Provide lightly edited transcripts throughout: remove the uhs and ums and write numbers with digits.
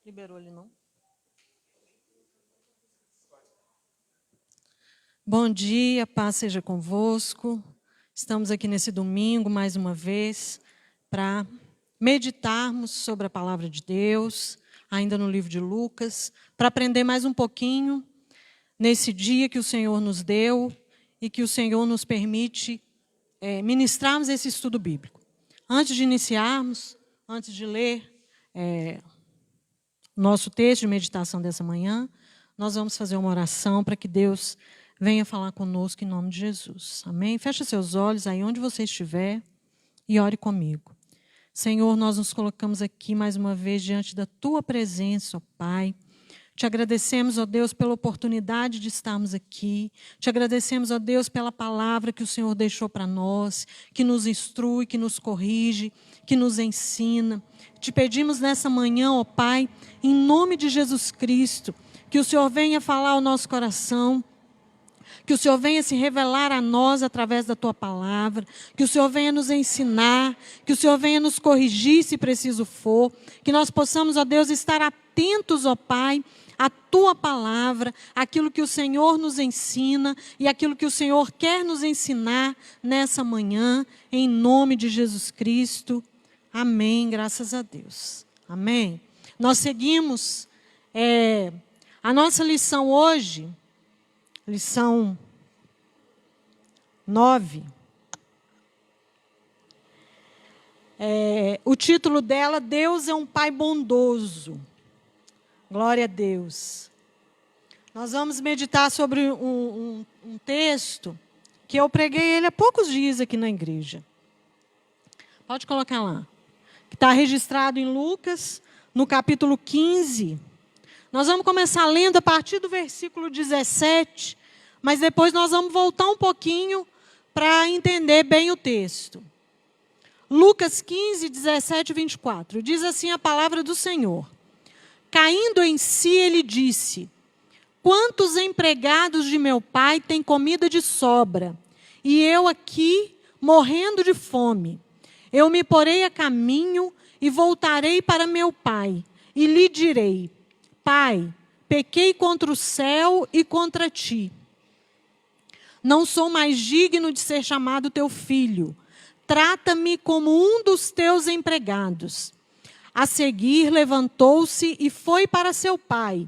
Liberou ele, não? Bom dia, paz seja convosco. Estamos aqui nesse domingo, mais uma vez, para meditarmos sobre a palavra de Deus, ainda no livro de Lucas, para aprender mais um pouquinho nesse dia que o Senhor nos deu e que o Senhor nos permite ministrarmos esse estudo bíblico. Antes de iniciarmos, antes de ler nosso texto de meditação dessa manhã, nós vamos fazer uma oração para que Deus venha falar conosco em nome de Jesus. Amém? Feche seus olhos aí onde você estiver e ore comigo. Senhor, nós nos colocamos aqui mais uma vez diante da Tua presença, ó Pai. Te agradecemos, ó Deus, pela oportunidade de estarmos aqui. Te agradecemos, ó Deus, pela palavra que o Senhor deixou para nós, que nos instrui, que nos corrige, que nos ensina. Te pedimos nessa manhã, ó Pai, em nome de Jesus Cristo, que o Senhor venha falar ao nosso coração, que o Senhor venha se revelar a nós através da Tua palavra, que o Senhor venha nos ensinar, que o Senhor venha nos corrigir se preciso for, que nós possamos, ó Deus, estar atentos, ó Pai, à Tua palavra, aquilo que o Senhor nos ensina e aquilo que o Senhor quer nos ensinar nessa manhã, em nome de Jesus Cristo. Amém, graças a Deus. Amém. Nós seguimos a nossa lição hoje, lição 9. O título dela, Deus é um Pai bondoso. Glória a Deus. Nós vamos meditar sobre um texto que eu preguei ele há poucos dias aqui na igreja. Pode colocar lá. Que está registrado em Lucas, no capítulo 15. Nós vamos começar lendo a partir do versículo 17, mas depois nós vamos voltar um pouquinho para entender bem o texto. Lucas 15, 17 e 24. Diz assim a palavra do Senhor. Caindo em si, ele disse: quantos empregados de meu pai têm comida de sobra, e eu aqui morrendo de fome? Eu me porei a caminho e voltarei para meu pai, e lhe direi: Pai, pequei contra o céu e contra ti. Não sou mais digno de ser chamado teu filho. Trata-me como um dos teus empregados. A seguir, levantou-se e foi para seu pai.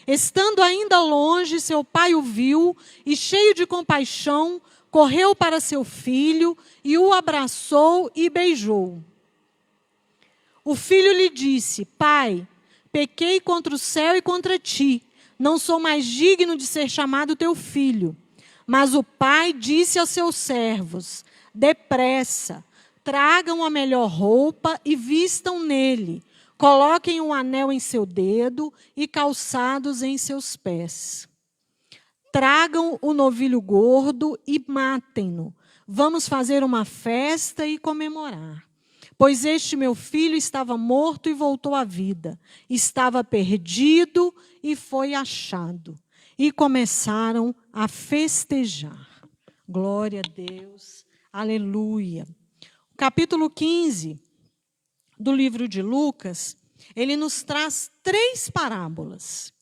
Estando ainda longe, seu pai o viu e, cheio de compaixão, correu para seu filho e o abraçou e beijou. O filho lhe disse: Pai, pequei contra o céu e contra ti. Não sou mais digno de ser chamado teu filho. Mas o pai disse aos seus servos: depressa, tragam a melhor roupa e vistam nele. Coloquem um anel em seu dedo e calçados em seus pés. Tragam o novilho gordo e matem-no. Vamos fazer uma festa e comemorar. Pois este meu filho estava morto e voltou à vida. Estava perdido e foi achado. E começaram a festejar. Glória a Deus. Aleluia. O capítulo 15 do livro de Lucas, ele nos traz 3 parábolas.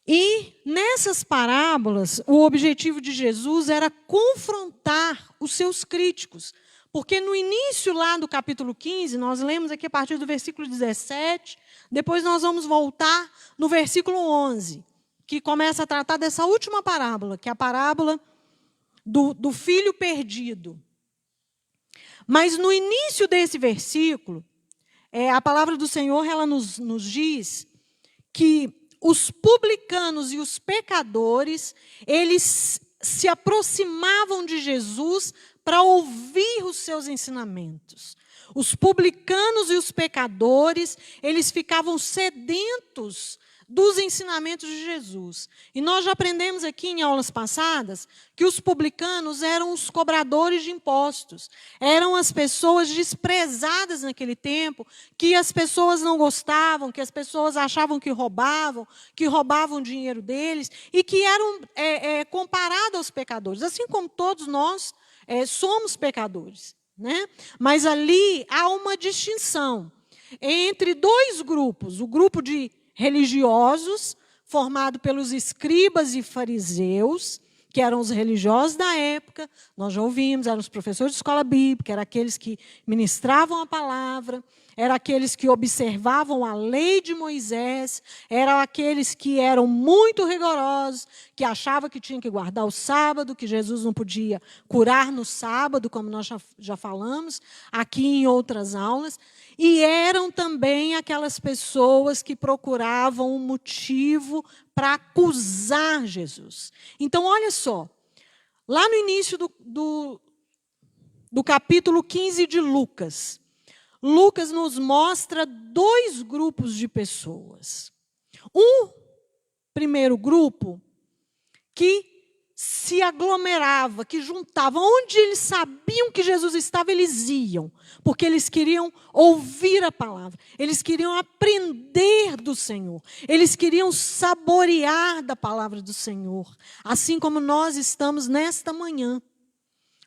E nessas parábolas, o objetivo de Jesus era confrontar os seus críticos. Porque no início lá do capítulo 15, nós lemos aqui a partir do versículo 17, depois nós vamos voltar no versículo 11, que começa a tratar dessa última parábola, que é a parábola do filho perdido. Mas no início desse versículo, a palavra do Senhor ela nos diz que os publicanos e os pecadores, eles se aproximavam de Jesus para ouvir os seus ensinamentos. Os publicanos e os pecadores, eles ficavam sedentos dos ensinamentos de Jesus. E nós já aprendemos aqui em aulas passadas que os publicanos eram os cobradores de impostos. Eram as pessoas desprezadas naquele tempo, que as pessoas não gostavam, que as pessoas achavam que roubavam o dinheiro deles, e que eram comparados aos pecadores. Assim como todos nós somos pecadores, né? Mas ali há uma distinção. entre dois grupos, o grupo de religiosos, formado pelos escribas e fariseus, que eram os religiosos da época, nós já ouvimos, eram os professores de escola bíblica, eram aqueles que ministravam a palavra, eram aqueles que observavam a lei de Moisés, eram aqueles que eram muito rigorosos, que achavam que tinham que guardar o sábado, que Jesus não podia curar no sábado, como nós já falamos aqui em outras aulas, e eram também aquelas pessoas que procuravam um motivo para acusar Jesus. Então, olha só, lá no início do capítulo 15 de Lucas, Lucas nos mostra dois grupos de pessoas. Um primeiro grupo que se aglomerava, que juntava. Onde eles sabiam que Jesus estava, eles iam. Porque eles queriam ouvir a palavra. Eles queriam aprender do Senhor. Eles queriam saborear da palavra do Senhor. Assim como nós estamos nesta manhã,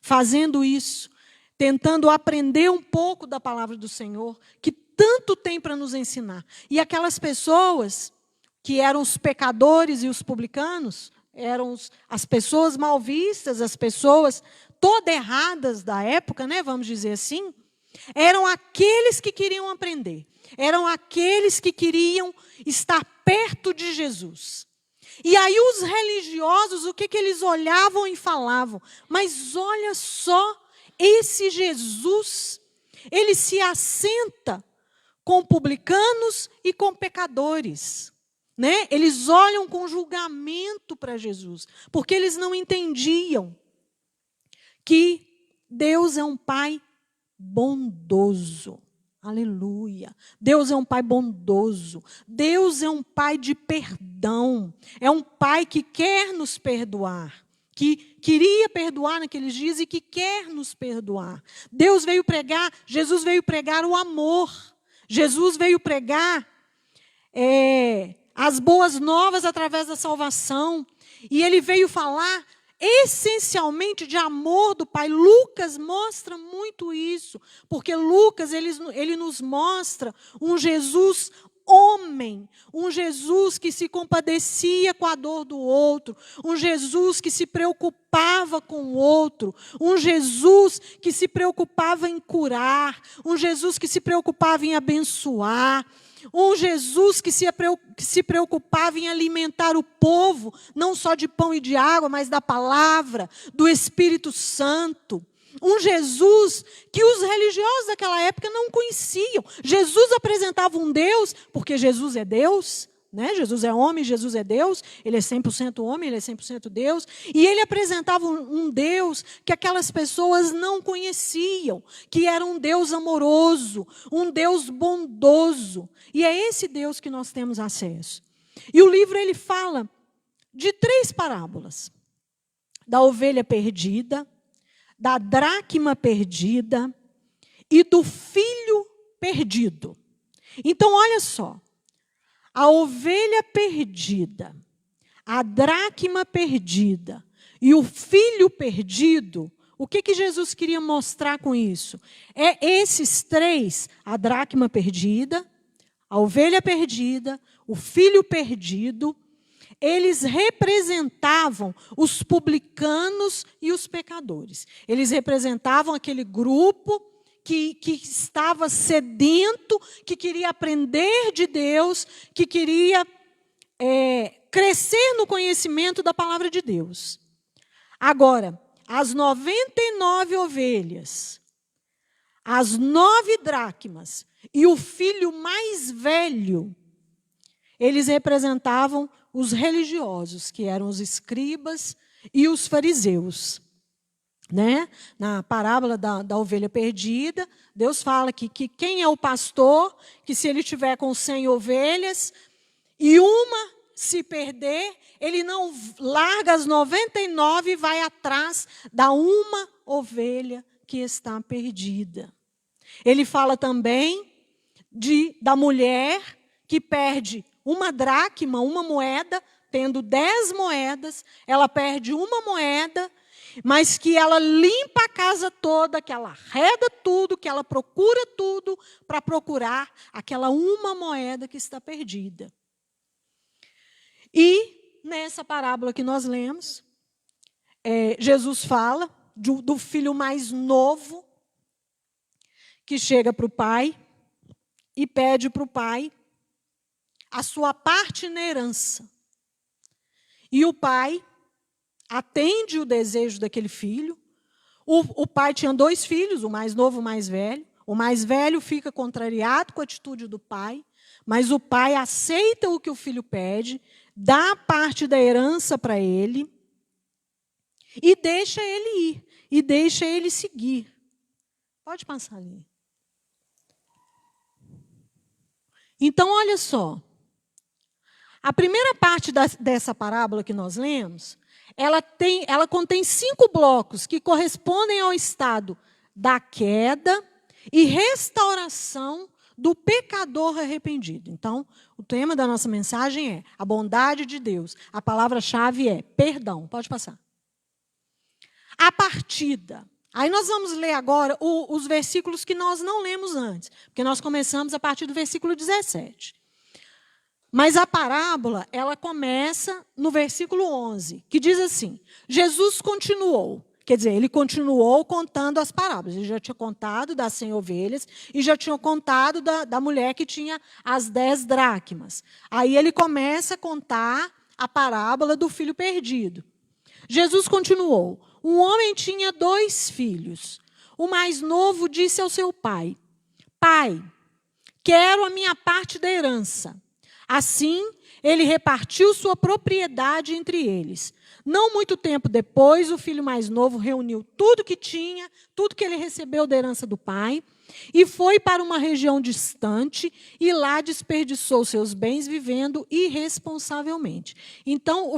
fazendo isso. Tentando aprender um pouco da palavra do Senhor, que tanto tem para nos ensinar. E aquelas pessoas que eram os pecadores e os publicanos, eram as pessoas mal vistas, as pessoas todas erradas da época, né, vamos dizer assim, eram aqueles que queriam aprender, eram aqueles que queriam estar perto de Jesus. E aí os religiosos, o que eles olhavam e falavam? Mas olha só, esse Jesus, ele se assenta com publicanos e com pecadores. Né? Eles olham com julgamento para Jesus, porque eles não entendiam que Deus é um Pai bondoso. Aleluia. Deus é um Pai bondoso. Deus é um Pai de perdão. É um Pai que quer nos perdoar. Que queria perdoar naqueles dias e que quer nos perdoar. Jesus veio pregar o amor. Jesus veio pregar as boas novas através da salvação. E ele veio falar essencialmente de amor do Pai. Lucas mostra muito isso, porque Lucas ele nos mostra um Jesus homem, um Jesus que se compadecia com a dor do outro, um Jesus que se preocupava com o outro, um Jesus que se preocupava em curar, um Jesus que se preocupava em abençoar, um Jesus que se preocupava em alimentar o povo, não só de pão e de água, mas da palavra, do Espírito Santo. Um Jesus que os religiosos daquela época não conheciam. Jesus apresentava um Deus, porque Jesus é Deus, né? Jesus é homem, Jesus é Deus, ele é 100% homem, ele é 100% Deus. E ele apresentava um Deus que aquelas pessoas não conheciam, que era um Deus amoroso, um Deus bondoso. E é esse Deus que nós temos acesso. E o livro ele fala de 3 parábolas. Da ovelha perdida, da dracma perdida e do filho perdido. Então, olha só. A ovelha perdida, a dracma perdida e o filho perdido, o que Jesus queria mostrar com isso? É esses 3, a dracma perdida, a ovelha perdida, o filho perdido, eles representavam os publicanos e os pecadores. Eles representavam aquele grupo que estava sedento, que queria aprender de Deus, que queria crescer no conhecimento da palavra de Deus. Agora, as 99 ovelhas, as 9 dracmas e o filho mais velho, eles representavam os religiosos, que eram os escribas e os fariseus. Né? Na parábola da ovelha perdida, Deus fala que quem é o pastor, que se ele tiver com 100 ovelhas e uma se perder, ele não larga as 99 e vai atrás da uma ovelha que está perdida. Ele fala também da mulher que perde uma dracma, uma moeda, tendo 10 moedas, ela perde uma moeda. mas que ela limpa a casa toda, que ela arreda tudo, que ela procura tudo para procurar aquela uma moeda que está perdida. E nessa parábola que nós lemos, Jesus fala do filho mais novo que chega para o pai e pede para o pai a sua parte na herança. E o pai atende o desejo daquele filho. O pai tinha 2 filhos, o mais novo e o mais velho. O mais velho fica contrariado com a atitude do pai, mas o pai aceita o que o filho pede, dá parte da herança para ele e deixa ele ir, e deixa ele seguir. Pode passar ali. Então, olha só. A primeira parte dessa parábola que nós lemos, ela contém 5 blocos que correspondem ao estado da queda e restauração do pecador arrependido. Então, o tema da nossa mensagem é a bondade de Deus. A palavra-chave é perdão. Pode passar. A partida. Aí nós vamos ler agora os versículos que nós não lemos antes, porque nós começamos a partir do versículo 17. Mas a parábola, ela começa no versículo 11, que diz assim: Jesus continuou. Quer dizer, ele continuou contando as parábolas. Ele já tinha contado das 100 ovelhas e já tinha contado da mulher que tinha as 10 dracmas. Aí ele começa a contar a parábola do filho perdido. Jesus continuou. Um homem tinha 2 filhos. O mais novo disse ao seu pai: Pai, quero a minha parte da herança. Assim, ele repartiu sua propriedade entre eles. Não muito tempo depois, o filho mais novo reuniu tudo que tinha, tudo que ele recebeu da herança do pai, e foi para uma região distante, e lá desperdiçou seus bens vivendo irresponsavelmente. Então,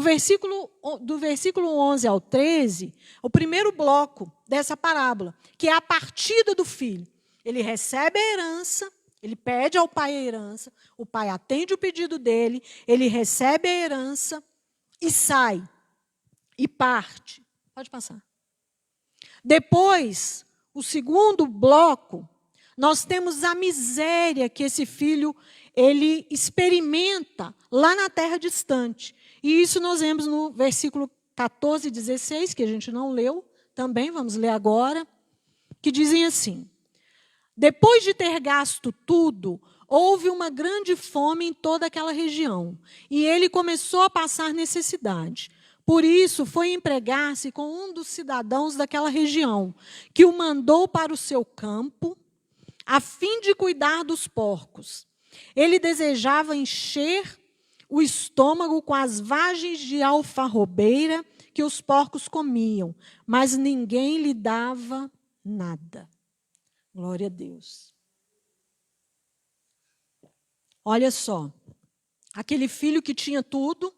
do versículo 11 ao 13, o primeiro bloco dessa parábola, que é a partida do filho. Ele recebe a herança, ele pede ao pai a herança, o pai atende o pedido dele, ele recebe a herança e sai, e parte. Pode passar. Depois, o segundo bloco, nós temos a miséria que esse filho ele experimenta lá na terra distante. E isso nós vemos no versículo 14 e 16, que a gente não leu, também vamos ler agora, que dizem assim: Depois de ter gasto tudo, houve uma grande fome em toda aquela região, e ele começou a passar necessidade. Por isso, foi empregar-se com um dos cidadãos daquela região, que o mandou para o seu campo, a fim de cuidar dos porcos. Ele desejava encher o estômago com as vagens de alfarrobeira que os porcos comiam, mas ninguém lhe dava nada. Glória a Deus. Olha só, aquele filho que tinha tudo,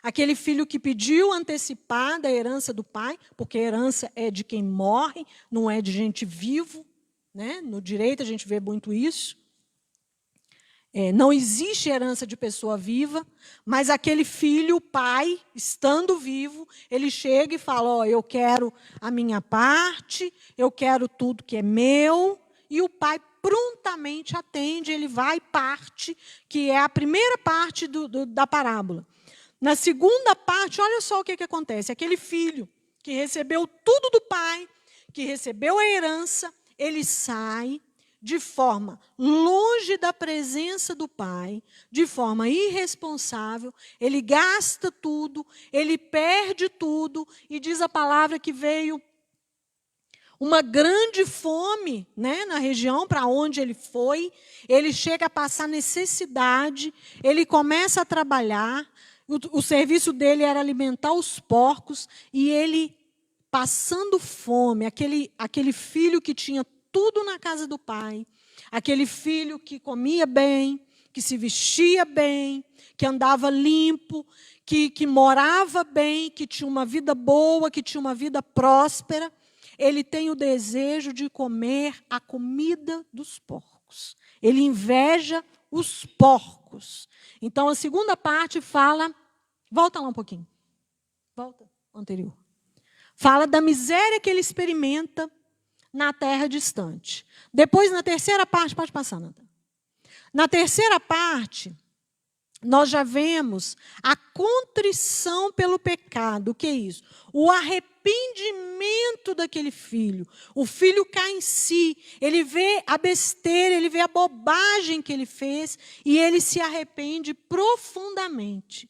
aquele filho que pediu antecipada a herança do pai, porque a herança é de quem morre, não é de gente vivo, né? No direito a gente vê muito isso. Não existe herança de pessoa viva, mas aquele filho, o pai, estando vivo, ele chega e fala: eu quero a minha parte, eu quero tudo que é meu, e o pai prontamente atende, ele vai e parte, que é a primeira parte da parábola. Na segunda parte, olha só o que acontece. Aquele filho que recebeu tudo do pai, que recebeu a herança, ele sai de forma longe da presença do pai, de forma irresponsável, ele gasta tudo, ele perde tudo, e diz a palavra que veio uma grande fome, né, na região para onde ele foi, ele chega a passar necessidade, ele começa a trabalhar, o serviço dele era alimentar os porcos, e ele, passando fome, aquele filho que tinha tudo na casa do pai, aquele filho que comia bem, que se vestia bem, que andava limpo, que morava bem, que tinha uma vida boa, que tinha uma vida próspera, ele tem o desejo de comer a comida dos porcos. Ele inveja os porcos. Então, a segunda parte fala... Volta lá um pouquinho. Volta, anterior. Fala da miséria que ele experimenta na terra distante. Depois, na terceira parte, pode passar, Natan. Na terceira parte, nós já vemos a contrição pelo pecado. O que é isso? O arrependimento daquele filho. O filho cai em si, ele vê a besteira, ele vê a bobagem que ele fez e ele se arrepende profundamente.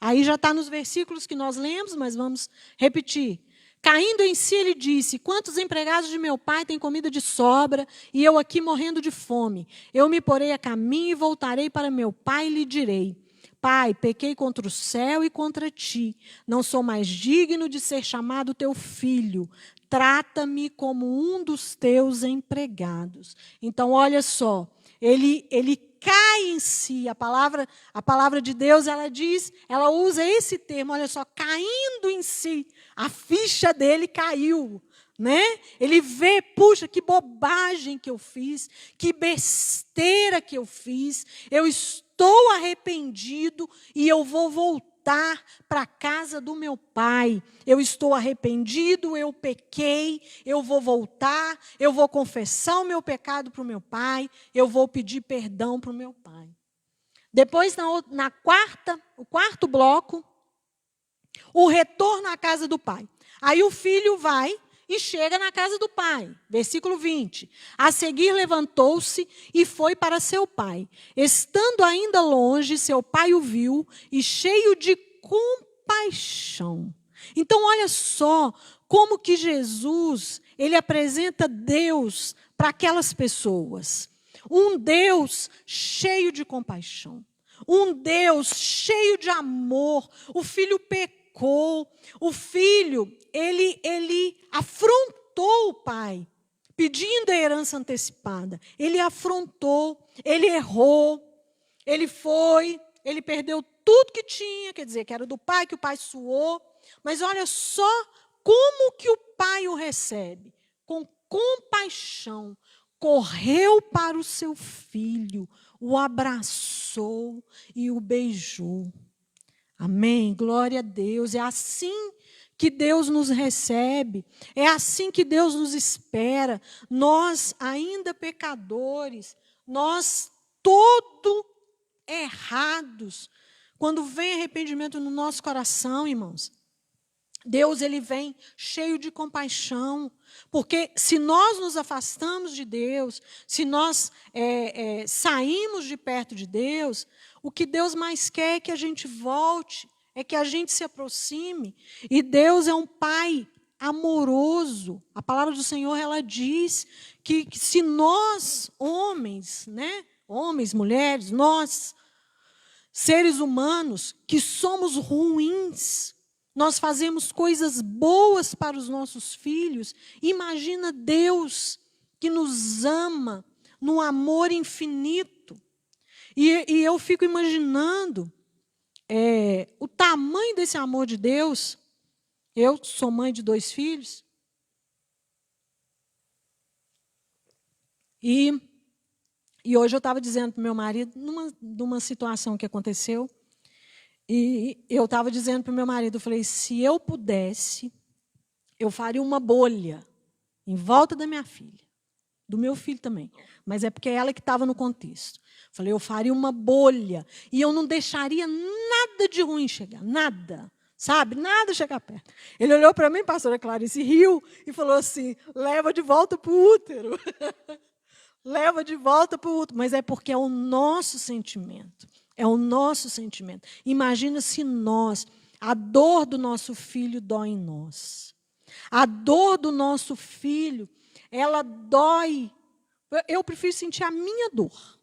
Aí já está nos versículos que nós lemos, mas vamos repetir. Caindo em si, ele disse: quantos empregados de meu pai têm comida de sobra, e eu aqui morrendo de fome? Eu me porei a caminho e voltarei para meu pai e lhe direi: Pai, pequei contra o céu e contra ti. Não sou mais digno de ser chamado teu filho. Trata-me como um dos teus empregados. Então, olha só, ele cai em si. A palavra de Deus, ela usa esse termo, olha só, caindo em si. A ficha dele caiu, né? Ele vê, puxa, que bobagem que eu fiz, que besteira que eu fiz. Eu estou arrependido e eu vou voltar para a casa do meu pai. Eu estou arrependido, eu pequei, eu vou voltar, eu vou confessar o meu pecado para o meu pai, eu vou pedir perdão para o meu pai. Depois, o quarto bloco, o retorno à casa do pai. Aí o filho vai e chega na casa do pai. Versículo 20. A seguir levantou-se e foi para seu pai. Estando ainda longe, seu pai o viu e cheio de compaixão. Então, olha só como que Jesus, ele apresenta Deus para aquelas pessoas. Um Deus cheio de compaixão. Um Deus cheio de amor. O filho pecou. O filho, ele afrontou o pai, pedindo a herança antecipada. Ele afrontou, ele errou, ele perdeu tudo que tinha, quer dizer, que era do pai, que o pai suou. Mas olha só como que o pai o recebe. Com compaixão, correu para o seu filho, o abraçou e o beijou. Amém? Glória a Deus. É assim que Deus nos recebe. É assim que Deus nos espera. Nós, ainda pecadores, nós todo errados. Quando vem arrependimento no nosso coração, irmãos, Deus, ele vem cheio de compaixão. Porque se nós nos afastamos de Deus, se nós saímos de perto de Deus, o que Deus mais quer é que a gente volte, é que a gente se aproxime. E Deus é um Pai amoroso. A palavra do Senhor, ela diz que se nós, homens, né? Homens, mulheres, nós, seres humanos, que somos ruins, nós fazemos coisas boas para os nossos filhos. Imagina Deus que nos ama num amor infinito. E eu fico imaginando o tamanho desse amor de Deus. Eu sou mãe de 2 filhos. E hoje eu estava dizendo para o meu marido, numa situação que aconteceu, e eu estava dizendo para o meu marido, eu falei, se eu pudesse, eu faria uma bolha em volta da minha filha, do meu filho também, mas é porque é ela que estava no contexto. Falei, eu faria uma bolha e eu não deixaria nada de ruim chegar, nada, sabe? Nada chegar perto. Ele olhou para mim, pastora Clarice, riu e falou assim, leva de volta para o útero. Leva de volta para o útero. Mas é porque é o nosso sentimento. É o nosso sentimento. Imagina se a dor do nosso filho dói em nós. A dor do nosso filho, ela dói. Eu prefiro sentir a minha dor.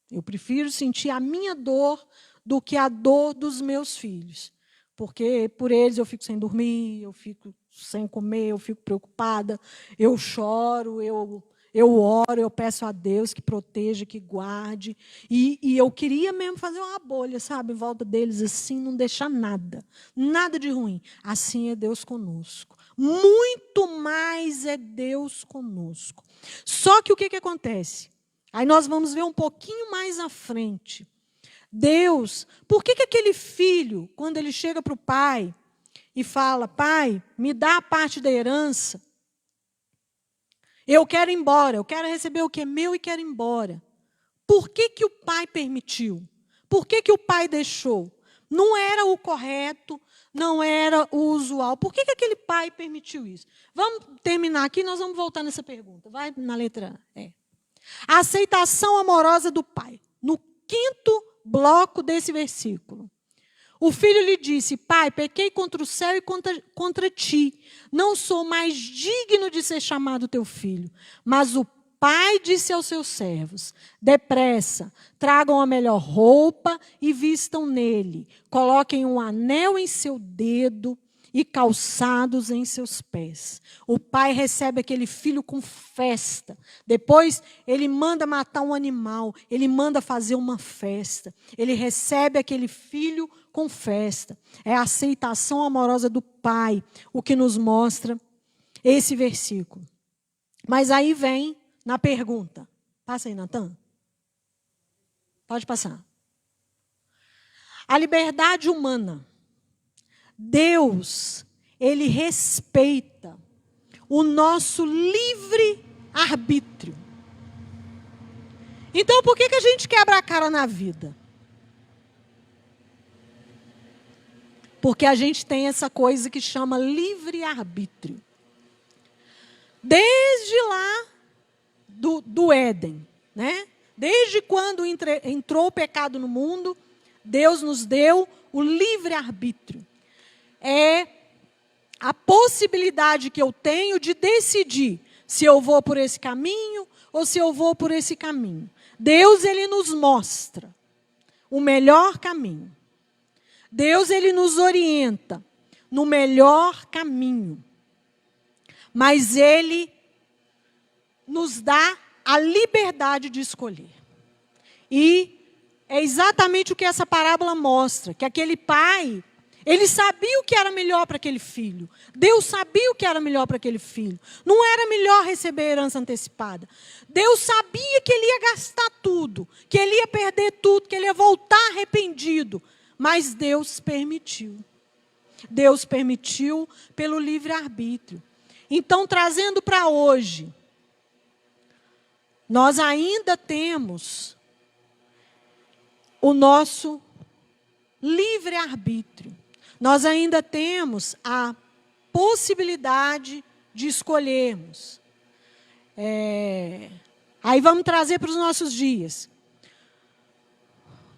Eu prefiro sentir a minha dor do que a dor dos meus filhos. Porque por eles eu fico sem dormir, eu fico sem comer, eu fico preocupada, eu choro, eu oro, eu peço a Deus que proteja, que guarde. E eu queria mesmo fazer uma bolha, sabe, em volta deles, assim, não deixar nada de ruim. Assim é Deus conosco. Muito mais é Deus conosco. Só que o que acontece? Aí nós vamos ver um pouquinho mais à frente. Deus, por que aquele filho, quando ele chega para o pai, e fala: pai, me dá a parte da herança. Eu quero ir embora, eu quero receber o que é meu e quero ir embora. Por que que o pai permitiu? Por que que o pai deixou? Não era o correto, não era o usual. Por que que aquele pai permitiu isso? Vamos terminar aqui, nós vamos voltar nessa pergunta. Vai na letra E. A aceitação amorosa do pai. No 5º bloco desse versículo. O filho lhe disse: pai, pequei contra o céu e contra ti. Não sou mais digno de ser chamado teu filho. Mas o pai disse aos seus servos: depressa, tragam a melhor roupa e vistam nele. Coloquem um anel em seu dedo e calçados em seus pés. O pai recebe aquele filho com festa. Depois, ele manda matar um animal. Ele manda fazer uma festa. Ele recebe aquele filho com festa. É a aceitação amorosa do pai o que nos mostra esse versículo. Mas aí vem na pergunta. Passa aí, Natan. Pode passar. A liberdade humana. Deus, Ele respeita o nosso livre arbítrio. Então, por que que a gente quebra a cara na vida? Porque a gente tem essa coisa que chama livre arbítrio. Desde lá do Éden, né? Desde quando entrou o pecado no mundo, Deus nos deu o livre arbítrio. É a possibilidade que eu tenho de decidir se eu vou por esse caminho ou se eu vou por esse caminho. Deus, Ele nos mostra o melhor caminho. Deus, Ele nos orienta no melhor caminho. Mas Ele nos dá a liberdade de escolher. E é exatamente o que essa parábola mostra, que aquele pai, ele sabia o que era melhor para aquele filho. Deus sabia o que era melhor para aquele filho. Não era melhor receber herança antecipada. Deus sabia que ele ia gastar tudo, que ele ia perder tudo, que ele ia voltar arrependido. Mas Deus permitiu. Deus permitiu pelo livre-arbítrio. Então, trazendo para hoje, nós ainda temos o nosso livre-arbítrio. Nós ainda temos a possibilidade de escolhermos. Aí vamos trazer para os nossos dias.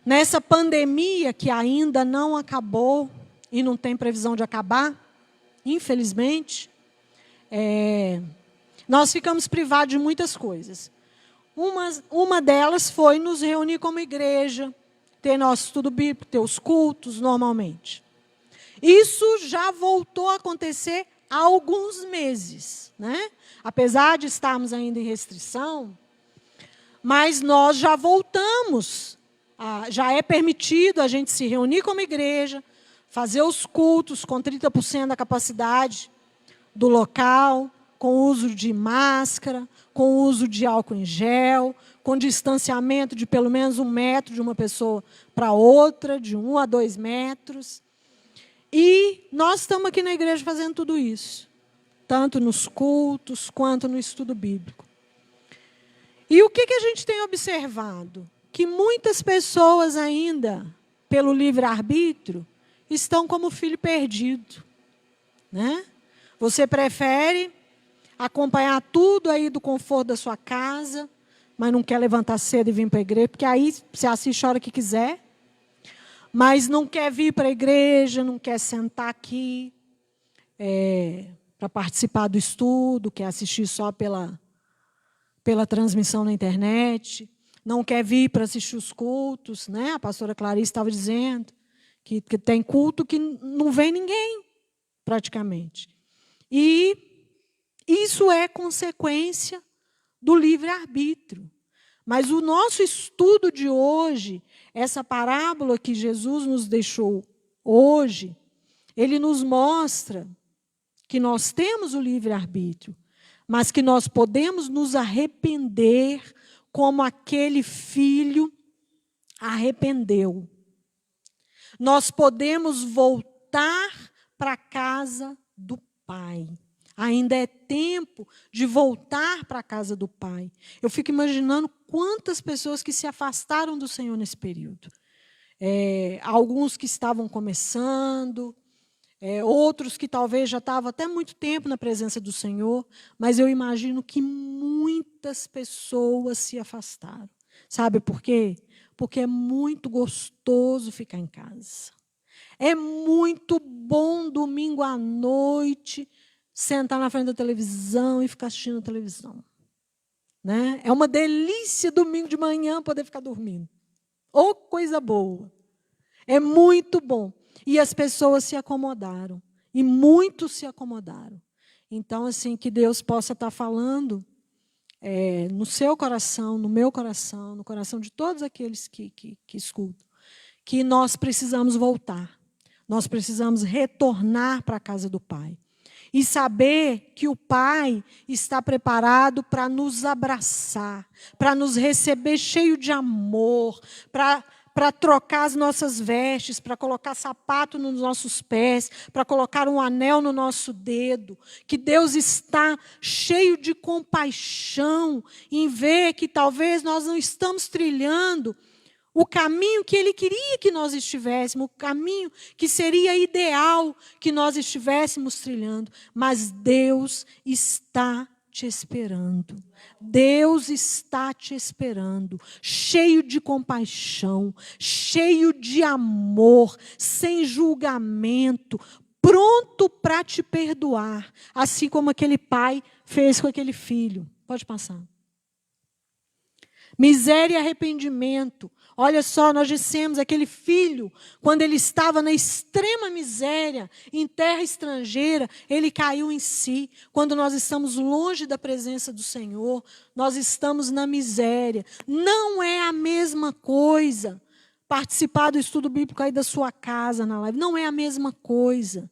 Nessa pandemia que ainda não acabou e não tem previsão de acabar, infelizmente, nós ficamos privados de muitas coisas. Uma delas foi nos reunir como igreja, ter nosso estudo bíblico, ter os cultos normalmente. Isso já voltou a acontecer há alguns meses, né? Apesar de estarmos ainda em restrição, mas nós já voltamos. Já é permitido a gente se reunir como igreja, fazer os cultos com 30% da capacidade do local, com uso de máscara, com uso de álcool em gel, com distanciamento de pelo menos 1 metro de uma pessoa para outra, de 1 a 2 metros. E nós estamos aqui na igreja fazendo tudo isso, tanto nos cultos quanto no estudo bíblico. E o que a gente tem observado? Que muitas pessoas ainda, pelo livre-arbítrio, estão como filho perdido, né? Você prefere acompanhar tudo aí do conforto da sua casa, mas não quer levantar cedo e vir para a igreja, porque aí você assiste a hora que quiser, mas não quer vir para a igreja, não quer sentar aqui para participar do estudo, quer assistir só pela transmissão na internet, não quer vir para assistir os cultos, né? A pastora Clarice estava dizendo que tem culto que não vem ninguém, praticamente. E isso é consequência do livre-arbítrio. Mas o nosso estudo de hoje, essa parábola que Jesus nos deixou hoje, ele nos mostra que nós temos o livre-arbítrio, mas que nós podemos nos arrepender como aquele filho arrependeu. Nós podemos voltar para a casa do Pai. Ainda é tempo de voltar para a casa do Pai. Eu fico imaginando quantas pessoas que se afastaram do Senhor nesse período. Alguns que estavam começando, outros que talvez já estavam até muito tempo na presença do Senhor, mas eu imagino que muitas pessoas se afastaram. Sabe por quê? Porque é muito gostoso ficar em casa. É muito bom domingo à noite sentar na frente da televisão e ficar assistindo a televisão. Né? É uma delícia domingo de manhã poder ficar dormindo. Oh, coisa boa. É muito bom. E as pessoas se acomodaram. E muitos se acomodaram. Então, assim, que Deus possa estar falando no seu coração, no meu coração, no coração de todos aqueles que escutam, que nós precisamos voltar. Nós precisamos retornar para a casa do Pai. E saber que o Pai está preparado para nos abraçar, para nos receber cheio de amor, para trocar as nossas vestes, para colocar sapato nos nossos pés, para colocar um anel no nosso dedo. Que Deus está cheio de compaixão em ver que talvez nós não estamos trilhando o caminho que Ele queria que nós estivéssemos, o caminho que seria ideal que nós estivéssemos trilhando. Mas Deus está te esperando. Deus está te esperando, cheio de compaixão, cheio de amor, sem julgamento, pronto para te perdoar, assim como aquele pai fez com aquele filho. Pode passar. Miséria e arrependimento. Olha só, nós dissemos, aquele filho, quando ele estava na extrema miséria, em terra estrangeira, ele caiu em si. Quando nós estamos longe da presença do Senhor, nós estamos na miséria. Não é a mesma coisa participar do estudo bíblico aí da sua casa, na live. Não é a mesma coisa.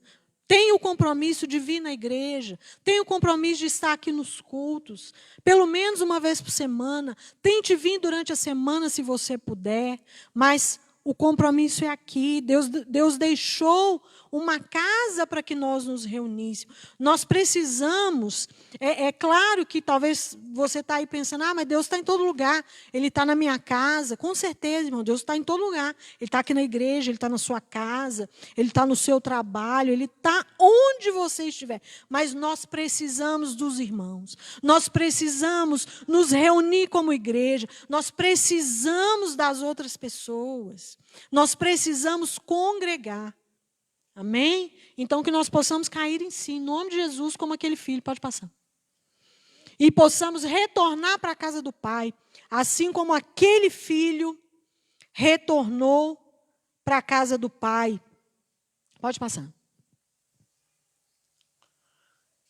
Tenha o compromisso de vir na igreja, tenha o compromisso de estar aqui nos cultos, pelo menos uma vez por semana. Tente vir durante a semana se você puder, mas o compromisso é aqui. Deus deixou uma casa para que nós nos reuníssemos. Nós precisamos, é claro que talvez você está aí pensando, mas Deus está em todo lugar, Ele está na minha casa. Com certeza, irmão, Deus está em todo lugar. Ele está aqui na igreja, Ele está na sua casa, Ele está no seu trabalho, Ele está onde você estiver. Mas nós precisamos dos irmãos, nós precisamos nos reunir como igreja, nós precisamos das outras pessoas, nós precisamos congregar. Amém? Então, que nós possamos cair em si, em nome de Jesus, como aquele filho. Pode passar. E possamos retornar para a casa do Pai, assim como aquele filho retornou para a casa do Pai. Pode passar.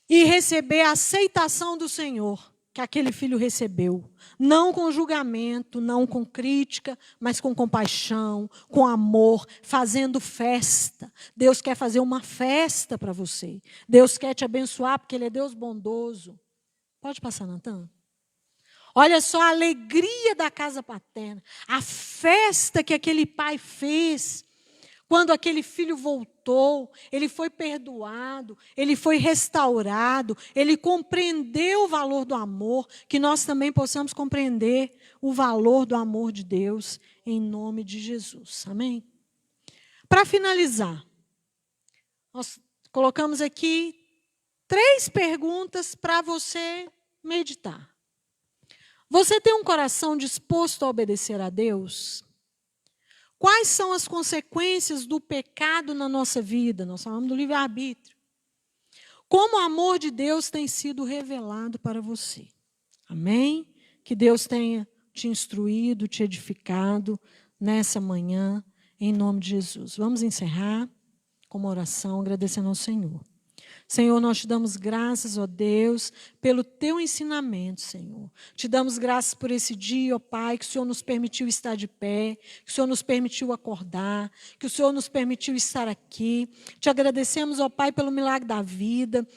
E receber a aceitação do Senhor que aquele filho recebeu. Não com julgamento, não com crítica, mas com compaixão, com amor, fazendo festa. Deus quer fazer uma festa para você. Deus quer te abençoar, porque Ele é Deus bondoso. Pode passar, Natan? Olha só a alegria da casa paterna. A festa que aquele pai fez. Quando aquele filho voltou, ele foi perdoado, ele foi restaurado, ele compreendeu o valor do amor, que nós também possamos compreender o valor do amor de Deus, em nome de Jesus. Amém? Para finalizar, nós colocamos aqui 3 perguntas para você meditar. Você tem um coração disposto a obedecer a Deus? Quais são as consequências do pecado na nossa vida? Nós falamos do livre-arbítrio. Como o amor de Deus tem sido revelado para você? Amém? Que Deus tenha te instruído, te edificado nessa manhã, em nome de Jesus. Vamos encerrar com uma oração, agradecendo ao Senhor. Senhor, nós te damos graças, ó Deus, pelo teu ensinamento, Senhor. Te damos graças por esse dia, ó Pai, que o Senhor nos permitiu estar de pé, que o Senhor nos permitiu acordar, que o Senhor nos permitiu estar aqui. Te agradecemos, ó Pai, pelo milagre da vida.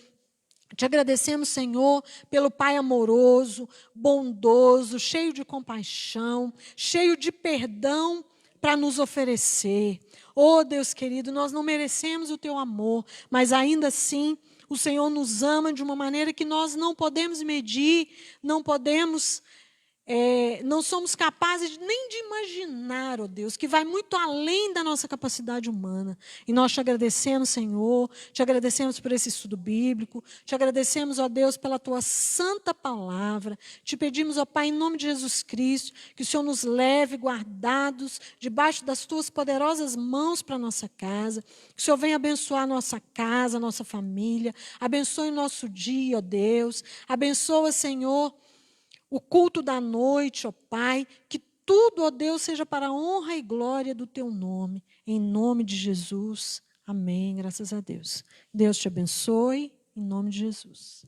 Te agradecemos, Senhor, pelo Pai amoroso, bondoso, cheio de compaixão, cheio de perdão para nos oferecer. Oh, Deus querido, nós não merecemos o teu amor, mas ainda assim o Senhor nos ama de uma maneira que nós não podemos medir, não somos capazes nem de imaginar, ó Deus, que vai muito além da nossa capacidade humana. E nós te agradecemos, Senhor, te agradecemos por esse estudo bíblico, te agradecemos, ó Deus, pela tua santa palavra. Te pedimos, ó Pai, em nome de Jesus Cristo, que o Senhor nos leve guardados debaixo das tuas poderosas mãos para a nossa casa, que o Senhor venha abençoar a nossa casa, a nossa família, abençoe o nosso dia, ó Deus, abençoa, Senhor, o culto da noite, ó Pai, que tudo, ó Deus, seja para a honra e glória do teu nome. Em nome de Jesus. Amém. Graças a Deus. Deus te abençoe. Em nome de Jesus.